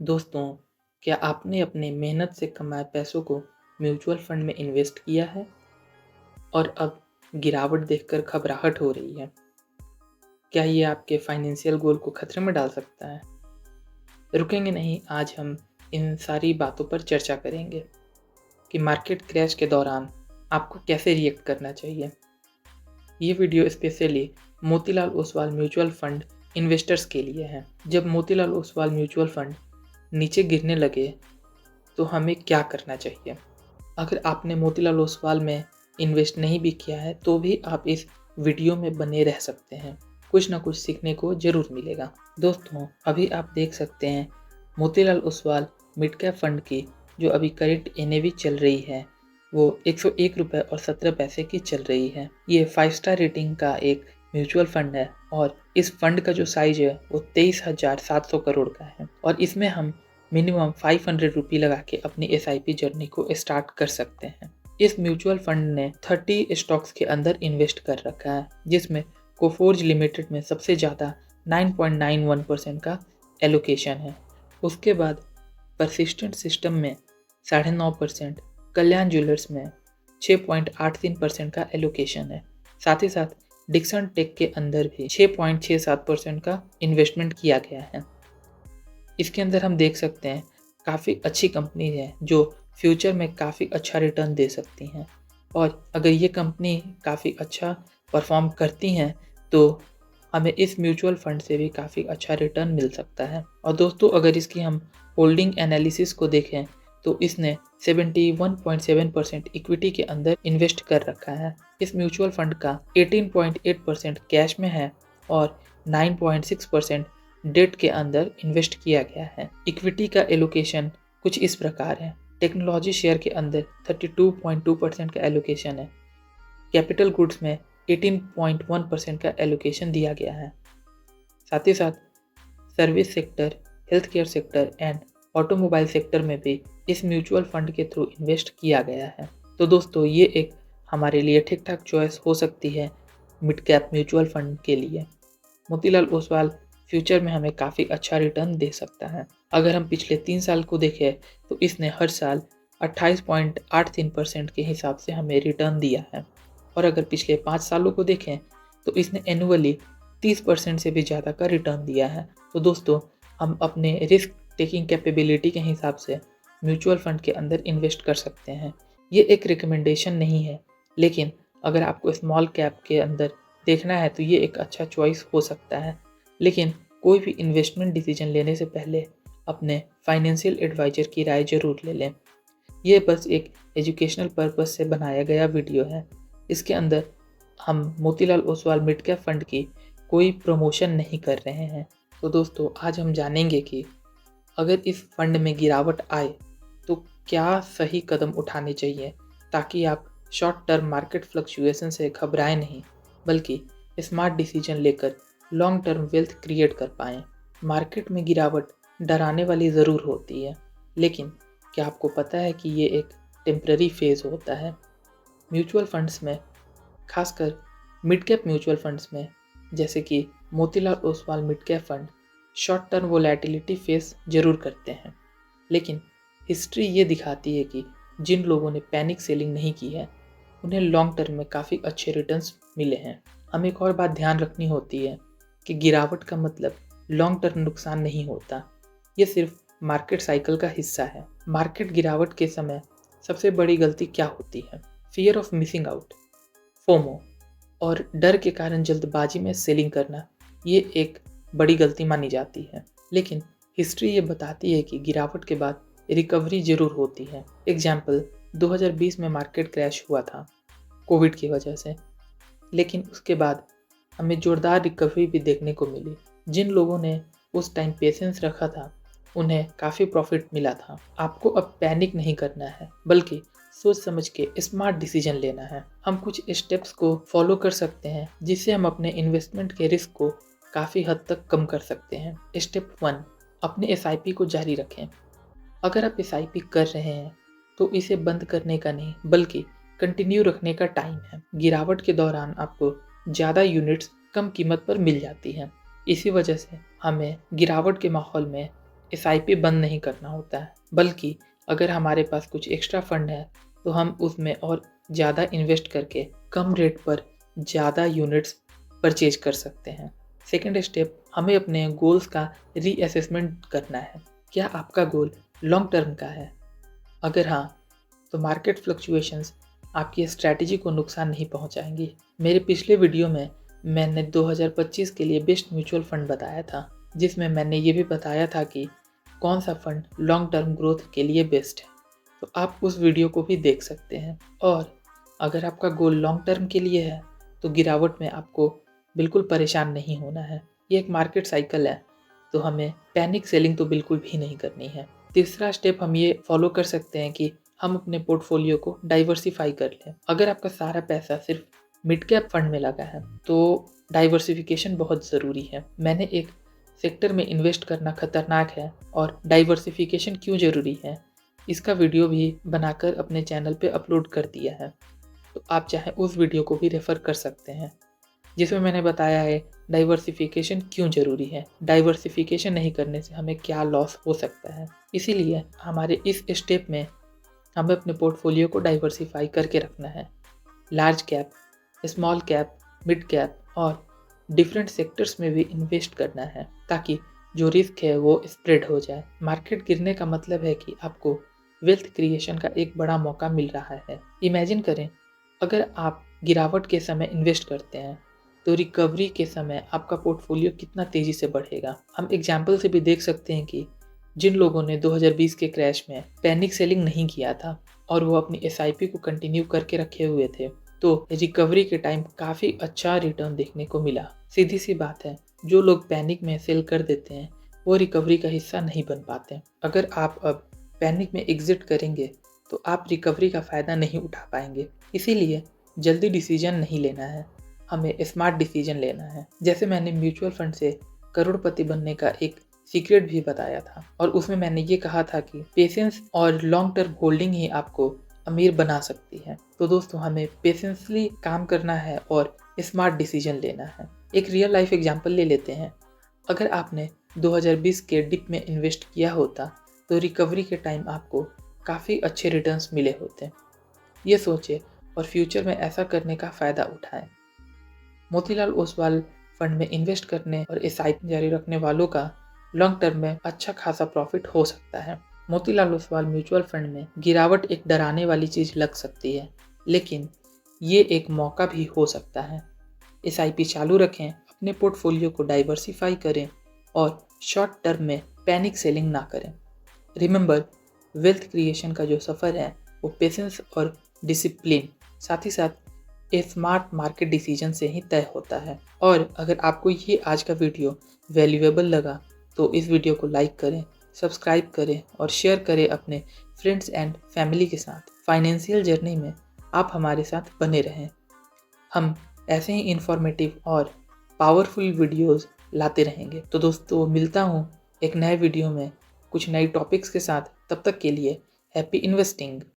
दोस्तों, क्या आपने अपने मेहनत से कमाए पैसों को म्यूचुअल फंड में इन्वेस्ट किया है और अब गिरावट देखकर घबराहट हो रही है? क्या ये आपके फाइनेंशियल गोल को खतरे में डाल सकता है? रुकेंगे नहीं, आज हम इन सारी बातों पर चर्चा करेंगे कि मार्केट क्रैश के दौरान आपको कैसे रिएक्ट करना चाहिए। ये video specially Motilal Oswal mutual fund investors के लिए है। जब मोतीलाल ओसवाल म्यूचुअल फंड नीचे गिरने लगे तो हमें क्या करना चाहिए? अगर आपने मोतीलाल ओसवाल में इन्वेस्ट नहीं भी किया है तो भी आप इस वीडियो में बने रह सकते हैं। कुछ ना कुछ सीखने को ज़रूर मिलेगा। दोस्तों, अभी आप देख सकते हैं Motilal Oswal mid cap fund की जो अभी करंट एनएवी चल रही है वो 101 रुपये और 17 पैसे की चल रही है। ये 5 स्टार रेटिंग का एक म्यूचुअल फंड है और इस फंड का जो साइज है वो 23,700 करोड़ का है और इसमें हम मिनिमम 500 रुपये लगा के अपनी SIP जर्नी को स्टार्ट कर सकते हैं। इस म्यूचुअल फंड ने 30 स्टॉक्स के अंदर इन्वेस्ट कर रखा है जिसमें कोफोर्ज लिमिटेड में सबसे ज़्यादा 9.91% का एलोकेशन है। उसके बाद परसिस्टेंट सिस्टम में 9.5%, कल्याण ज्वेलर्स में 6.83% का एलोकेशन है। साथ ही साथ डिक्सन टेक के अंदर भी 6.67% का इन्वेस्टमेंट किया गया है। इसके अंदर हम देख सकते हैं काफ़ी अच्छी कंपनी है जो फ्यूचर में काफ़ी अच्छा रिटर्न दे सकती हैं और अगर ये कंपनी काफ़ी अच्छा परफॉर्म करती हैं तो हमें इस म्यूचुअल फंड से भी काफ़ी अच्छा रिटर्न मिल सकता है। और दोस्तों, अगर इसकी हम होल्डिंग एनालिसिस को देखें तो इसने 71.7% इक्विटी के अंदर इन्वेस्ट कर रखा है। इस म्यूचुअल फंड का 18.8% कैश में है और 9.6% डेट के अंदर इन्वेस्ट किया गया है। इक्विटी का एलोकेशन कुछ इस प्रकार है। टेक्नोलॉजी शेयर के अंदर 32.2% का एलोकेशन है। कैपिटल गुड्स में 18.1% का एलोकेशन दिया गया है। साथ ही साथ service sector, health care sector and automobile sector में भी इस म्यूचुअल फंड के थ्रू इन्वेस्ट किया गया है। तो दोस्तों, ये एक हमारे लिए ठीक ठाक चॉइस हो सकती है मिड कैप म्यूचुअल फंड के लिए। मोतीलाल ओसवाल फ्यूचर में हमें काफ़ी अच्छा रिटर्न दे सकता है। अगर हम पिछले 3 साल को देखें तो इसने हर साल 28.83% के हिसाब से हमें रिटर्न दिया है और अगर पिछले 5 सालों को देखें तो इसने एनुअली 30% से भी ज़्यादा का रिटर्न दिया है। तो दोस्तों, हम अपने रिस्क टेकिंग कैपेबिलिटी के हिसाब से म्यूचुअल फंड के अंदर इन्वेस्ट कर सकते हैं। ये एक रिकमेंडेशन नहीं है, लेकिन अगर आपको स्मॉल कैप के अंदर देखना है तो ये एक अच्छा चॉइस हो सकता है। लेकिन कोई भी इन्वेस्टमेंट डिसीजन लेने से पहले अपने फाइनेंशियल एडवाइजर की राय ज़रूर ले लें। ये बस एक एजुकेशनल पर्पस से बनाया गया वीडियो है। इसके अंदर हम Motilal Oswal mid cap fund की कोई प्रमोशन नहीं कर रहे हैं। तो दोस्तों, आज हम जानेंगे कि अगर इस फंड में गिरावट आए तो क्या सही कदम उठाने चाहिए ताकि आप शॉर्ट टर्म मार्केट फ्लक्चुएशन से घबराएं नहीं, बल्कि स्मार्ट डिसीजन लेकर लॉन्ग टर्म वेल्थ क्रिएट कर पाएं। मार्केट में गिरावट डराने वाली ज़रूर होती है, लेकिन क्या आपको पता है कि ये एक टेम्पररी फेज़ होता है। म्यूचुअल फंड्स में, खासकर मिड कैप म्यूचुअल फंड्स में, जैसे कि Motilal Oswal mid cap fund, short term volatility face ज़रूर करते हैं, लेकिन हिस्ट्री ये दिखाती है कि जिन लोगों ने पैनिक सेलिंग नहीं की है उन्हें लॉन्ग टर्म में काफ़ी अच्छे रिटर्न्स मिले हैं। हमें एक और बात ध्यान रखनी होती है कि गिरावट का मतलब लॉन्ग टर्म नुकसान नहीं होता, ये सिर्फ मार्केट साइकिल का हिस्सा है। मार्केट गिरावट के समय सबसे बड़ी गलती क्या होती है? Fear of missing out, FOMO, और डर के कारण जल्दबाजी में सेलिंग करना, ये एक बड़ी गलती मानी जाती है। लेकिन हिस्ट्री ये बताती है कि गिरावट के बाद रिकवरी ज़रूर होती है। एग्जाम्पल, 2020 में मार्केट क्रैश हुआ था कोविड की वजह से, लेकिन उसके बाद हमें जोरदार रिकवरी भी देखने को मिली। जिन लोगों ने उस टाइम पेशेंस रखा था उन्हें काफ़ी प्रॉफिट मिला था। आपको अब पैनिक नहीं करना है, बल्कि सोच समझ के स्मार्ट डिसीजन लेना है। हम कुछ स्टेप्स को फॉलो कर सकते हैं जिससे हम अपने इन्वेस्टमेंट के रिस्क को काफ़ी हद तक कम कर सकते हैं। स्टेप 1, अपने SIP को जारी रखें। अगर आप SIP कर रहे हैं तो इसे बंद करने का नहीं, बल्कि कंटिन्यू रखने का टाइम है। गिरावट के दौरान आपको ज़्यादा यूनिट्स कम कीमत पर मिल जाती हैं। इसी वजह से हमें गिरावट के माहौल में एसआईपी बंद नहीं करना होता है, बल्कि अगर हमारे पास कुछ एक्स्ट्रा फंड है तो हम उसमें और ज़्यादा इन्वेस्ट करके कम रेट पर ज़्यादा यूनिट्स परचेज कर सकते हैं। सेकेंड स्टेप, हमें अपने गोल्स का रीअसेसमेंट करना है। क्या आपका गोल लॉन्ग टर्म का है? अगर हाँ, तो मार्केट फ्लक्चुएशंस आपकी स्ट्रैटेजी को नुकसान नहीं पहुंचाएंगी। मेरे पिछले वीडियो में मैंने 2025 के लिए बेस्ट म्यूचुअल फंड बताया था, जिसमें मैंने ये भी बताया था कि कौन सा फंड लॉन्ग टर्म ग्रोथ के लिए बेस्ट है। तो आप उस वीडियो को भी देख सकते हैं। और अगर आपका गोल लॉन्ग टर्म के लिए है तो गिरावट में आपको बिल्कुल परेशान नहीं होना है। ये एक मार्केट साइकिल है, तो हमें पैनिक सेलिंग तो बिल्कुल भी नहीं करनी है। तीसरा स्टेप हम ये फॉलो कर सकते हैं कि हम अपने पोर्टफोलियो को डाइवर्सिफाई कर लें। अगर आपका सारा पैसा सिर्फ मिड कैप फंड में लगा है तो डाइवर्सिफिकेशन बहुत ज़रूरी है। मैंने एक सेक्टर में इन्वेस्ट करना खतरनाक है और डाइवर्सिफिकेशन क्यों ज़रूरी है, इसका वीडियो भी बनाकर अपने चैनल पे अपलोड कर दिया है, तो आप चाहे उस वीडियो को भी रेफ़र कर सकते हैं, जिसमें मैंने बताया है डाइवर्सिफिकेशन क्यों ज़रूरी है, डाइवर्सिफिकेशन नहीं करने से हमें क्या लॉस हो सकता है। इसीलिए हमारे इस स्टेप में हमें अपने पोर्टफोलियो को डाइवर्सिफाई करके रखना है। Large cap, small cap, mid cap और डिफरेंट सेक्टर्स में भी इन्वेस्ट करना है, ताकि जो रिस्क है वो स्प्रेड हो जाए। मार्केट गिरने का मतलब है कि आपको वेल्थ क्रिएशन का एक बड़ा मौका मिल रहा है। इमेजिन करें, अगर आप गिरावट के समय इन्वेस्ट करते हैं तो रिकवरी के समय आपका पोर्टफोलियो कितना तेज़ी से बढ़ेगा। हम एग्जाम्पल से भी देख सकते हैं कि जिन लोगों ने 2020 के क्रैश में पैनिक सेलिंग नहीं किया था और वो अपनी एसआईपी को कंटिन्यू करके रखे हुए थे, तो रिकवरी के टाइम काफ़ी अच्छा रिटर्न देखने को मिला। सीधी सी बात है, जो लोग पैनिक में सेल कर देते हैं वो रिकवरी का हिस्सा नहीं बन पाते। अगर आप अब पैनिक में एग्जिट करेंगे तो आप रिकवरी का फ़ायदा नहीं उठा पाएंगे। इसीलिए जल्दी डिसीजन नहीं लेना है, हमें स्मार्ट डिसीजन लेना है। जैसे मैंने म्यूचुअल फंड से करोड़पति बनने का एक सीक्रेट भी बताया था, और उसमें मैंने ये कहा था कि पेशेंस और लॉन्ग टर्म होल्डिंग ही आपको अमीर बना सकती है। तो दोस्तों, हमें पेशेंसली काम करना है और स्मार्ट डिसीजन लेना है। एक रियल लाइफ एग्जांपल ले लेते हैं। अगर आपने 2020 के डिप में इन्वेस्ट किया होता तो रिकवरी के टाइम आपको काफ़ी अच्छे रिटर्न्स मिले होते। ये सोचें और फ्यूचर में ऐसा करने का फ़ायदा उठाएं। मोतीलाल ओसवाल फंड में इन्वेस्ट करने और एसआईपी जारी रखने वालों का लॉन्ग टर्म में अच्छा खासा प्रॉफिट हो सकता है। मोतीलाल ओसवाल म्यूचुअल फंड में गिरावट एक डराने वाली चीज़ लग सकती है, लेकिन ये एक मौका भी हो सकता है। एसआईपी चालू रखें, अपने पोर्टफोलियो को डाइवर्सिफाई करें और शॉर्ट टर्म में पैनिक सेलिंग ना करें। रिमेंबर, वेल्थ क्रिएशन का जो सफ़र है वो पेशेंस और डिसिप्लिन, साथ ही साथ ए स्मार्ट मार्केट डिसीजन से ही तय होता है। और अगर आपको ये आज का वीडियो वैल्यूएबल लगा तो इस वीडियो को लाइक करें, सब्सक्राइब करें और शेयर करें अपने फ्रेंड्स एंड फैमिली के साथ। फाइनेंशियल जर्नी में आप हमारे साथ बने रहें। हम ऐसे ही इंफॉर्मेटिव और पावरफुल वीडियोस लाते रहेंगे। तो दोस्तों, मिलता हूँ एक नए वीडियो में कुछ नए टॉपिक्स के साथ। तब तक के लिए हैप्पी इन्वेस्टिंग।